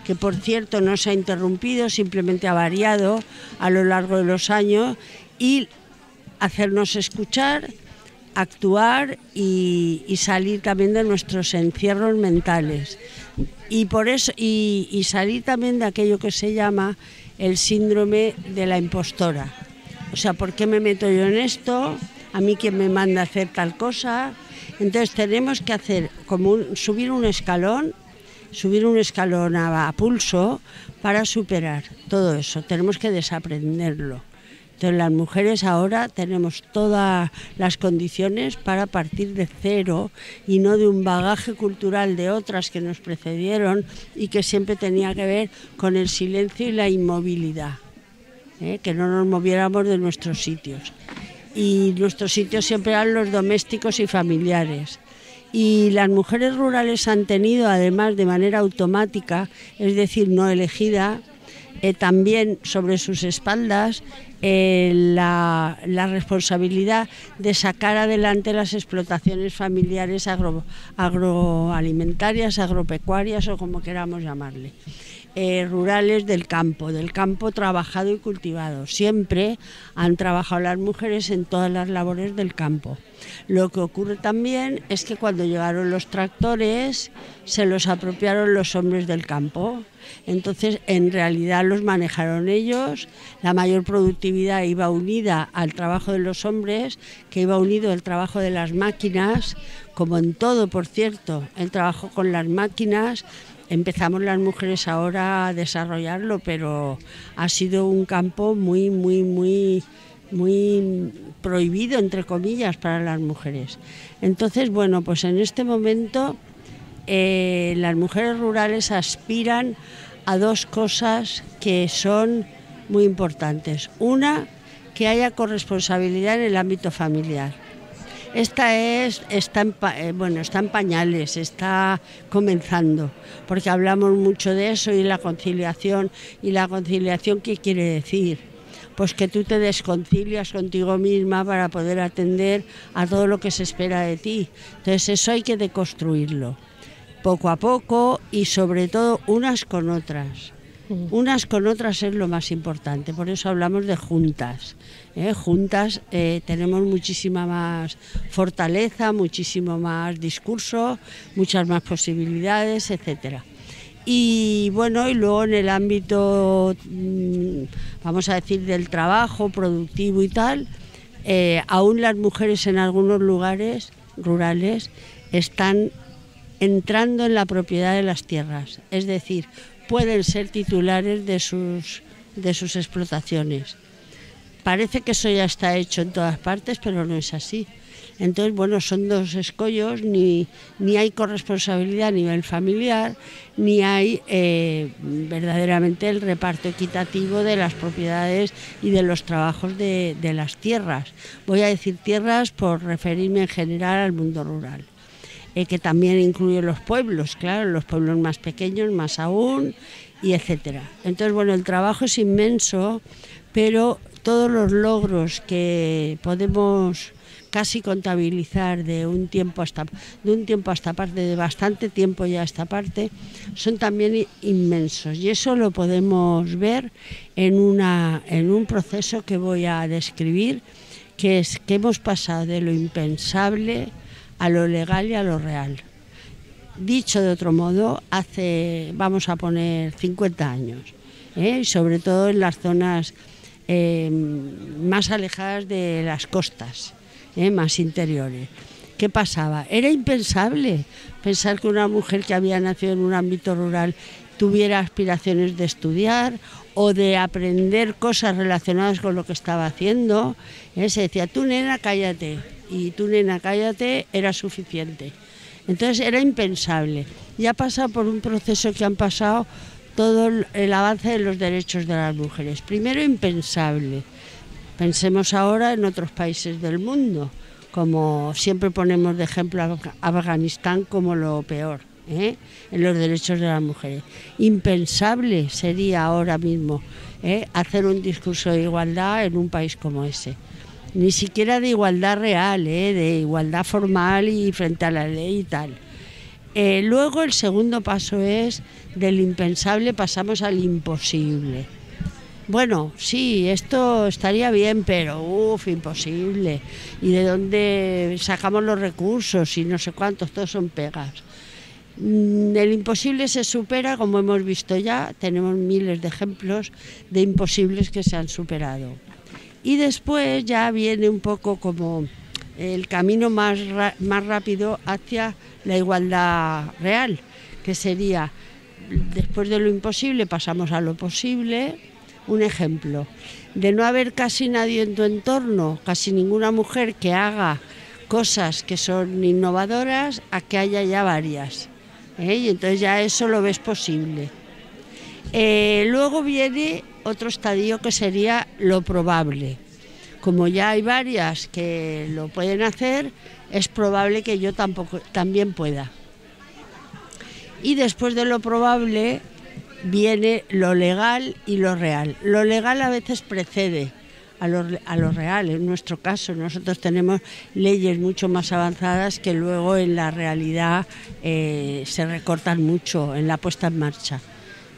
que por cierto no se ha interrumpido, simplemente ha variado a lo largo de los años, y hacernos escuchar, actuar y salir también de nuestros encierros mentales. Y por eso y salir también de aquello que se llama el síndrome de la impostora. O sea, ¿por qué me meto yo en esto? ¿A mí quién me manda a hacer tal cosa? Entonces tenemos que hacer como subir un escalón a pulso para superar todo eso. Tenemos que desaprenderlo. Entonces las mujeres ahora tenemos todas las condiciones para partir de cero y no de un bagaje cultural de otras que nos precedieron y que siempre tenía que ver con el silencio y la inmovilidad, que no nos moviéramos de nuestros sitios. Y nuestros sitios siempre eran los domésticos y familiares. Y las mujeres rurales han tenido, además de manera automática, es decir, no elegida, también sobre sus espaldas la responsabilidad de sacar adelante las explotaciones familiares agroalimentarias, agropecuarias o como queramos llamarle. Rurales del campo trabajado y cultivado. Siempre han trabajado las mujeres en todas las labores del campo. Lo que ocurre también es que cuando llegaron los tractores se los apropiaron los hombres del campo. Entonces, en realidad los manejaron ellos, la mayor productividad iba unida al trabajo de los hombres, que iba unido al trabajo de las máquinas, como en todo, por cierto, el trabajo con las máquinas. Empezamos las mujeres ahora a desarrollarlo, pero ha sido un campo muy prohibido, entre comillas, para las mujeres. Entonces, bueno, pues en este momento las mujeres rurales aspiran a dos cosas que son muy importantes. Una, que haya corresponsabilidad en el ámbito familiar. Está en pañales, está comenzando, porque hablamos mucho de eso y la conciliación. ¿Y la conciliación qué quiere decir? Pues que tú te desconcilias contigo misma para poder atender a todo lo que se espera de ti. Entonces eso hay que deconstruirlo, poco a poco y sobre todo unas con otras. Unas con otras es lo más importante, por eso hablamos de juntas. Juntas tenemos muchísima más fortaleza, muchísimo más discurso, muchas más posibilidades, etcétera. Y bueno, y luego en el ámbito, vamos a decir, del trabajo productivo y tal, aún las mujeres en algunos lugares rurales están entrando en la propiedad de las tierras, es decir, pueden ser titulares de sus explotaciones. Parece que eso ya está hecho en todas partes, pero no es así. Entonces, bueno, son dos escollos, ni hay corresponsabilidad a nivel familiar, ni hay verdaderamente el reparto equitativo de las propiedades y de los trabajos de las tierras. Voy a decir tierras por referirme en general al mundo rural, que también incluye los pueblos, claro, los pueblos más pequeños, más aún, y etcétera. Entonces, bueno, el trabajo es inmenso, pero todos los logros que podemos casi contabilizar de un tiempo hasta parte, de bastante tiempo ya a esta parte, son también inmensos, y eso lo podemos ver en un proceso que voy a describir, que es que hemos pasado de lo impensable a lo legal y a lo real. Dicho de otro modo, vamos a poner 50 años, y sobre todo en las zonas más alejadas de las costas, más interiores. ¿Qué pasaba? Era impensable pensar que una mujer que había nacido en un ámbito rural tuviera aspiraciones de estudiar o de aprender cosas relacionadas con lo que estaba haciendo. Se decía, tú nena, cállate, y tú nena, cállate, era suficiente. Entonces era impensable. Y ha pasado por un proceso que han pasado todo el avance de los derechos de las mujeres. Primero, impensable. Pensemos ahora en otros países del mundo, como siempre ponemos de ejemplo a Afganistán como lo peor, en los derechos de las mujeres. Impensable sería ahora mismo hacer un discurso de igualdad en un país como ese. Ni siquiera de igualdad real, de igualdad formal y frente a la ley y tal. Luego el segundo paso es del impensable pasamos al imposible. Bueno, sí, esto estaría bien, pero imposible. ¿Y de dónde sacamos los recursos? Y no sé cuántos, todos son pegas. El imposible se supera, como hemos visto ya, tenemos miles de ejemplos de imposibles que se han superado. Y después ya viene un poco como el camino más rápido hacia la igualdad real, que sería, después de lo imposible pasamos a lo posible. Un ejemplo, de no haber casi nadie en tu entorno, casi ninguna mujer que haga cosas que son innovadoras, a que haya ya varias. Y entonces ya eso lo ves posible. Luego viene otro estadio que sería lo probable. Como ya hay varias que lo pueden hacer, es probable que yo también pueda. Y después de lo probable viene lo legal y lo real. Lo legal a veces precede a lo real. En nuestro caso, nosotros tenemos leyes mucho más avanzadas que luego en la realidad se recortan mucho en la puesta en marcha.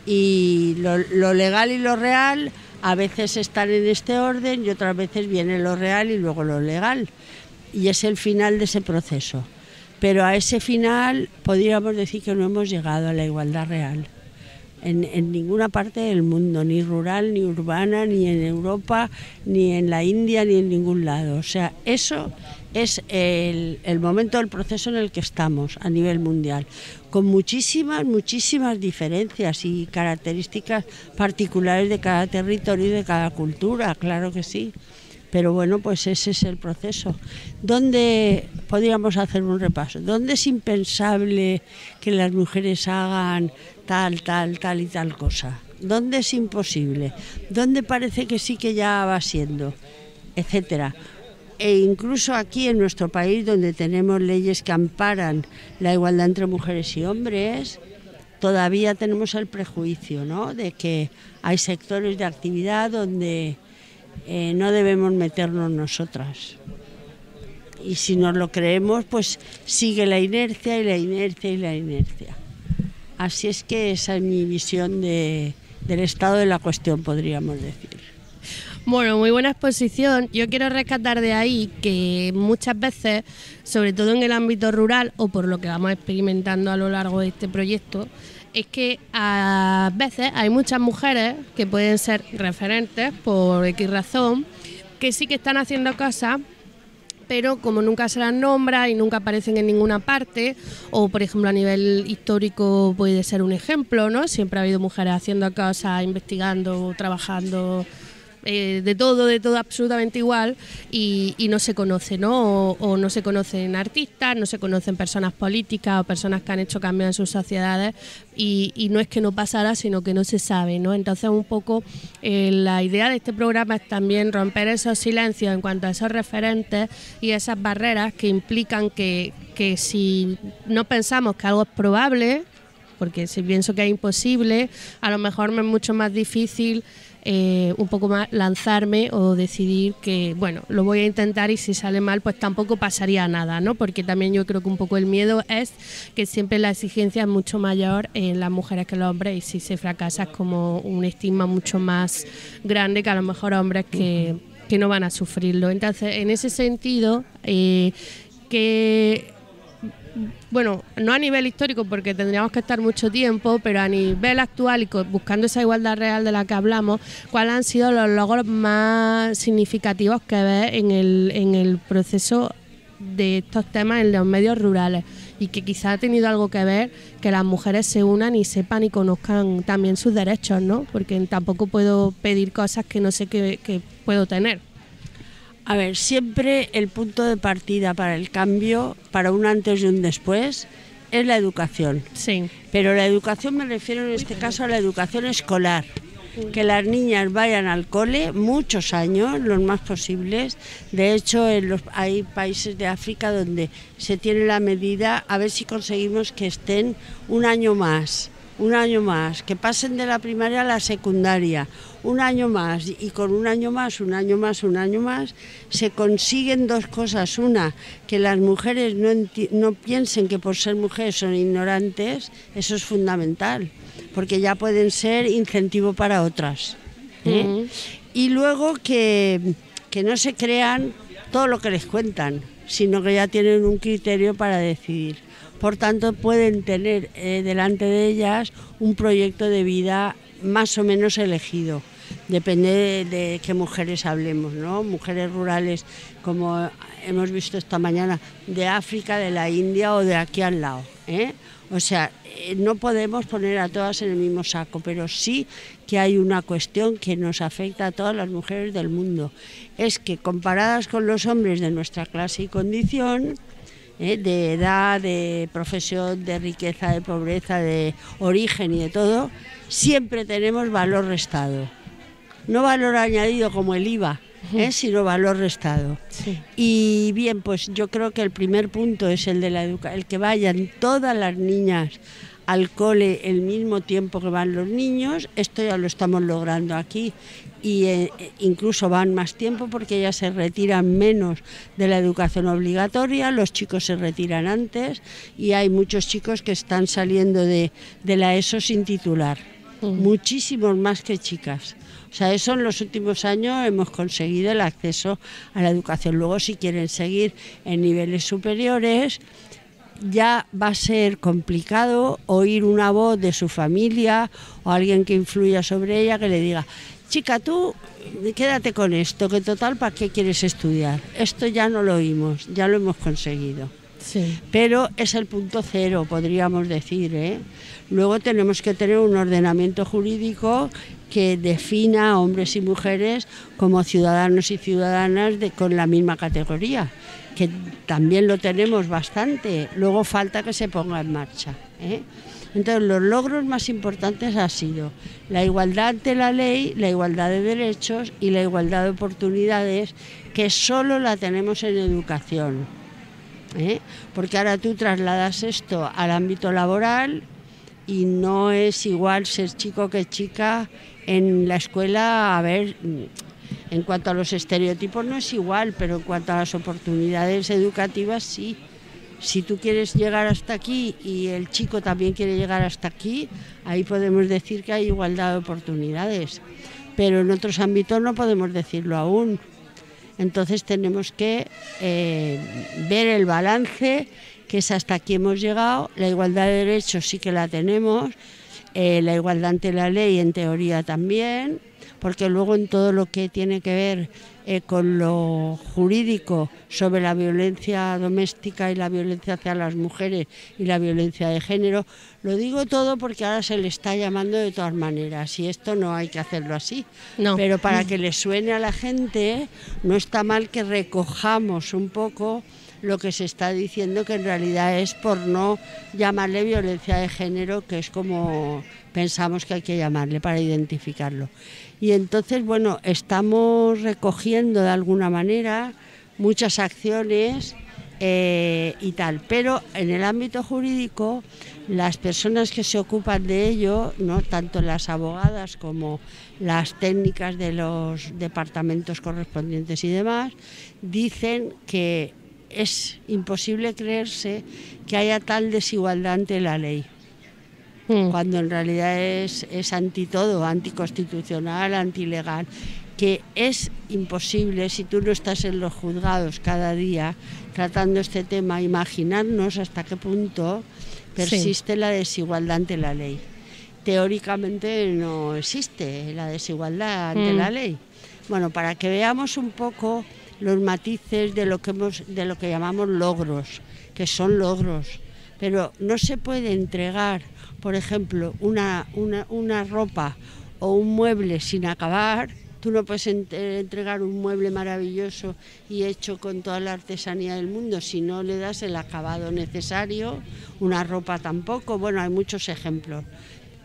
Y lo legal y lo real a veces están en este orden y otras veces viene lo real y luego lo legal. Y es el final de ese proceso. Pero a ese final podríamos decir que no hemos llegado a la igualdad real. En ninguna parte del mundo, ni rural, ni urbana, ni en Europa, ni en la India, ni en ningún lado. O sea, eso es el momento del proceso en el que estamos a nivel mundial, con muchísimas diferencias y características particulares de cada territorio y de cada cultura, claro que sí. Pero bueno, pues ese es el proceso. ¿Dónde podríamos hacer un repaso? ¿Dónde es impensable que las mujeres hagan tal y tal cosa? ¿Dónde es imposible? ¿Dónde parece que sí que ya va siendo? Etcétera. E incluso aquí en nuestro país, donde tenemos leyes que amparan la igualdad entre mujeres y hombres, todavía tenemos el prejuicio, ¿no?, de que hay sectores de actividad donde no debemos meternos nosotras. Y si nos lo creemos, pues sigue la inercia y la inercia y la inercia. Así es que esa es mi visión del estado de la cuestión, podríamos decir. Bueno, muy buena exposición. Yo quiero rescatar de ahí que muchas veces, sobre todo en el ámbito rural, o por lo que vamos experimentando a lo largo de este proyecto, es que a veces hay muchas mujeres que pueden ser referentes por X razón, que sí que están haciendo cosas, pero como nunca se las nombra y nunca aparecen en ninguna parte, o por ejemplo a nivel histórico puede ser un ejemplo, ¿no? Siempre ha habido mujeres haciendo cosas, investigando, trabajando, de todo absolutamente igual, y no se conoce, ¿no? O no se conocen artistas, no se conocen personas políticas o personas que han hecho cambios en sus sociedades, y no es que no pasara, sino que no se sabe, ¿no? Entonces un poco la idea de este programa es también romper esos silencios en cuanto a esos referentes y esas barreras que implican que si no pensamos que algo es probable, porque si pienso que es imposible, a lo mejor me es mucho más difícil un poco más lanzarme o decidir que, bueno, lo voy a intentar y si sale mal pues tampoco pasaría nada, ¿no? Porque también yo creo que un poco el miedo es que siempre la exigencia es mucho mayor en las mujeres que en los hombres, y si se fracasa es como un estigma mucho más grande que a lo mejor hombres que no van a sufrirlo. Entonces, en ese sentido, bueno, no a nivel histórico porque tendríamos que estar mucho tiempo, pero a nivel actual y buscando esa igualdad real de la que hablamos, ¿cuáles han sido los logros más significativos que ves en el proceso de estos temas en los medios rurales? Y que quizá ha tenido algo que ver que las mujeres se unan y sepan y conozcan también sus derechos, ¿no? Porque tampoco puedo pedir cosas que no sé que puedo tener. A ver, siempre el punto de partida para el cambio, para un antes y un después, es la educación. Sí. Pero la educación me refiero en este caso a la educación escolar, que las niñas vayan al cole muchos años, los más posibles. De hecho, hay países de África donde se tiene la medida a ver si conseguimos que estén un año más, que pasen de la primaria a la secundaria, un año más, y con un año más, se consiguen dos cosas. Una, que las mujeres no piensen que por ser mujeres son ignorantes, eso es fundamental, porque ya pueden ser incentivo para otras. Y luego que no se crean todo lo que les cuentan, sino que ya tienen un criterio para decidir. Por tanto, pueden tener delante de ellas un proyecto de vida más o menos elegido. Depende de qué mujeres hablemos, ¿no? Mujeres rurales, como hemos visto esta mañana, de África, de la India o de aquí al lado, ¿eh? O sea, no podemos poner a todas en el mismo saco, pero sí que hay una cuestión que nos afecta a todas las mujeres del mundo. Es que comparadas con los hombres de nuestra clase y condición, de edad, de profesión, de riqueza, de pobreza, de origen y de todo, siempre tenemos valor restado. No valor añadido como el IVA, sino valor restado. Sí. Y bien, pues yo creo que el primer punto es el de la educación, el que vayan todas las niñas al cole el mismo tiempo que van los niños. Esto ya lo estamos logrando aquí, y incluso van más tiempo porque ellas se retiran menos de la educación obligatoria, los chicos se retiran antes, y hay muchos chicos que están saliendo de la ESO sin titular, muchísimos más que chicas. O sea, eso en los últimos años hemos conseguido el acceso a la educación. Luego, si quieren seguir en niveles superiores, ya va a ser complicado oír una voz de su familia o alguien que influya sobre ella que le diga: chica, tú quédate con esto, que total, ¿para qué quieres estudiar? Esto ya no lo oímos, ya lo hemos conseguido. Sí. Pero es el punto cero, podríamos decir, ¿eh? Luego tenemos que tener un ordenamiento jurídico que defina a hombres y mujeres como ciudadanos y ciudadanas con la misma categoría, que también lo tenemos bastante. Luego falta que se ponga en marcha, ¿eh? Entonces, los logros más importantes han sido la igualdad ante la ley, la igualdad de derechos y la igualdad de oportunidades, que solo la tenemos en educación, ¿eh? Porque ahora tú trasladas esto al ámbito laboral y no es igual ser chico que chica en la escuela. A ver, en cuanto a los estereotipos no es igual, pero en cuanto a las oportunidades educativas sí. Si tú quieres llegar hasta aquí y el chico también quiere llegar hasta aquí, ahí podemos decir que hay igualdad de oportunidades, pero en otros ámbitos no podemos decirlo aún. Entonces tenemos que ver el balance, que es hasta aquí hemos llegado. La igualdad de derechos sí que la tenemos, la igualdad ante la ley en teoría también, porque luego en todo lo que tiene que ver con lo jurídico sobre la violencia doméstica y la violencia hacia las mujeres y la violencia de género, lo digo todo porque ahora se le está llamando de todas maneras, y esto no hay que hacerlo así, no. Pero para que le suene a la gente, no está mal que recojamos un poco lo que se está diciendo, que en realidad es por no llamarle violencia de género, que es como pensamos que hay que llamarle para identificarlo. Y entonces, bueno, estamos recogiendo de alguna manera muchas acciones y tal, pero en el ámbito jurídico las personas que se ocupan de ello, ¿no?, tanto las abogadas como las técnicas de los departamentos correspondientes y demás, dicen que es imposible creerse que haya tal desigualdad ante la ley, cuando en realidad es anti todo, anticonstitucional, antilegal, que es imposible, si tú no estás en los juzgados cada día tratando este tema, imaginarnos hasta qué punto persiste la desigualdad ante la ley. Teóricamente no existe la desigualdad ante la ley. Bueno, para que veamos un poco los matices de lo que llamamos logros, que son logros, pero no se puede entregar, por ejemplo, una ropa o un mueble sin acabar. Tú no puedes entregar un mueble maravilloso y hecho con toda la artesanía del mundo si no le das el acabado necesario, una ropa tampoco. Bueno, hay muchos ejemplos.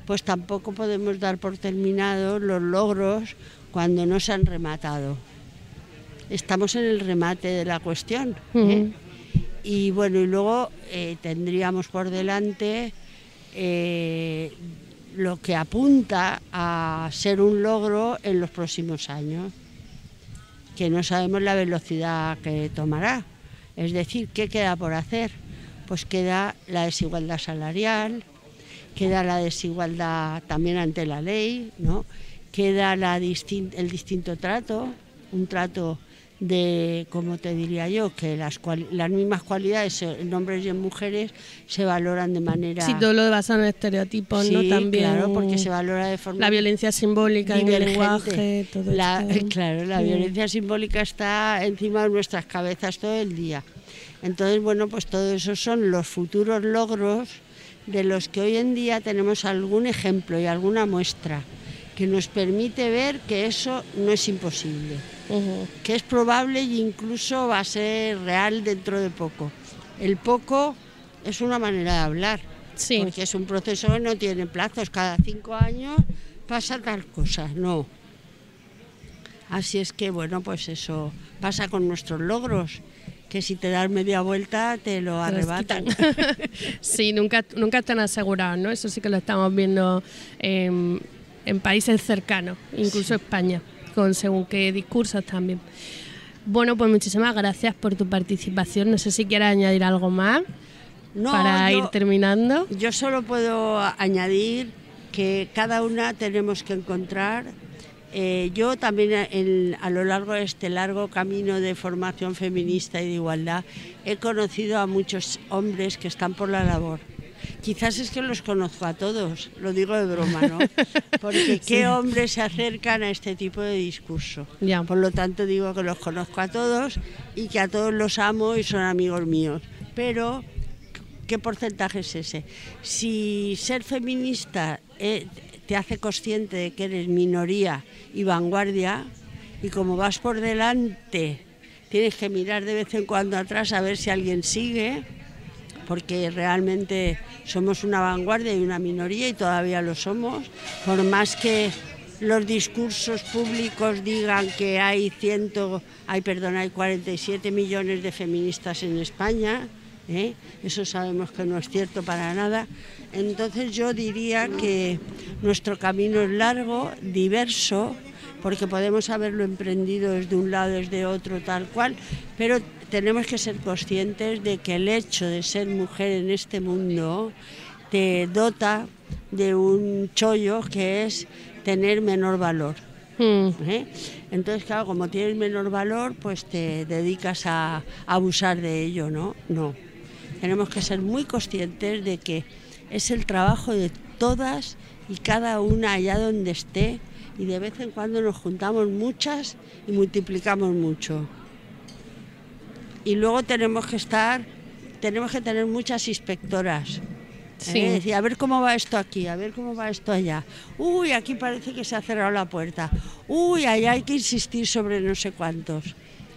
pues tampoco podemos dar por terminados los logros cuando no se han rematado. Estamos en el remate de la cuestión, ¿eh? Y bueno, y luego tendríamos por delante lo que apunta a ser un logro en los próximos años, que no sabemos la velocidad que tomará. Es decir, ¿qué queda por hacer? Pues queda la desigualdad salarial, queda la desigualdad también ante la ley, ¿no? Queda el distinto trato, un trato de, como te diría yo, que las mismas cualidades en hombres y en mujeres se valoran de manera... Sí, todo lo basado en estereotipos, sí, ¿no? También claro, porque se valora de forma... La violencia simbólica en el lenguaje, todo esto. Claro, la violencia simbólica está encima de nuestras cabezas todo el día. Entonces, bueno, pues todo eso son los futuros logros de los que hoy en día tenemos algún ejemplo y alguna muestra que nos permite ver que eso no es imposible, que es probable e incluso va a ser real dentro de poco. El poco es una manera de hablar, sí, porque es un proceso que no tiene plazos, cada 5 años pasa tal cosa, no. Así es que, bueno, pues eso pasa con nuestros logros, que si te das media vuelta te lo arrebatan. Sí, nunca están asegurados, ¿no? Eso sí que lo estamos viendo en países cercanos, incluso España, con según qué discursos también. Bueno, pues muchísimas gracias por tu participación. No sé si quieres añadir algo más para ir terminando. Yo solo puedo añadir que cada una tenemos que encontrar. Yo también a lo largo de este largo camino de formación feminista y de igualdad he conocido a muchos hombres que están por la labor. Quizás es que los conozco a todos, lo digo de broma, ¿no? Porque qué hombres se acercan a este tipo de discurso. Ya. Por lo tanto digo que los conozco a todos y que a todos los amo y son amigos míos. Pero, ¿qué porcentaje es ese? Si ser feminista te hace consciente de que eres minoría y vanguardia, y como vas por delante, tienes que mirar de vez en cuando atrás a ver si alguien sigue, porque realmente somos una vanguardia y una minoría y todavía lo somos, por más que los discursos públicos digan que hay 47 millones de feministas en España, eso sabemos que no es cierto para nada. Entonces yo diría que nuestro camino es largo, diverso, porque podemos haberlo emprendido desde un lado, desde otro, tal cual, pero tenemos que ser conscientes de que el hecho de ser mujer en este mundo te dota de un chollo que es tener menor valor. Entonces, claro, como tienes menor valor, pues te dedicas a abusar de ello, ¿no? No. Tenemos que ser muy conscientes de que es el trabajo de todas y cada una allá donde esté, y de vez en cuando nos juntamos muchas y multiplicamos mucho. Y luego tenemos que tener muchas inspectoras. Sí. Decir, a ver cómo va esto aquí, a ver cómo va esto allá. Uy, aquí parece que se ha cerrado la puerta. Uy, allá hay que insistir sobre no sé cuántos.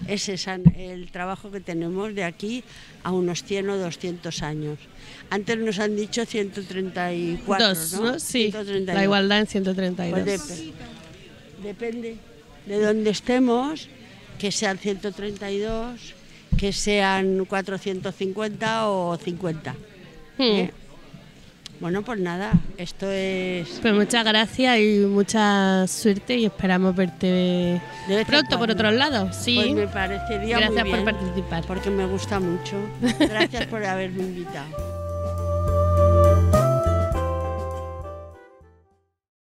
Ese es el trabajo que tenemos de aquí a unos 100 o 200 años. Antes nos han dicho 134, ¿no? Sí, 132. La igualdad en 132. Pues depende de dónde estemos, que sean 132, que sean 450 o 50. Bueno, pues nada, esto es... Pues muchas gracias y mucha suerte y esperamos verte pronto por otros lados. Sí. Pues me parecería Gracias muy bien, por participar. porque me gusta mucho. Gracias por haberme invitado.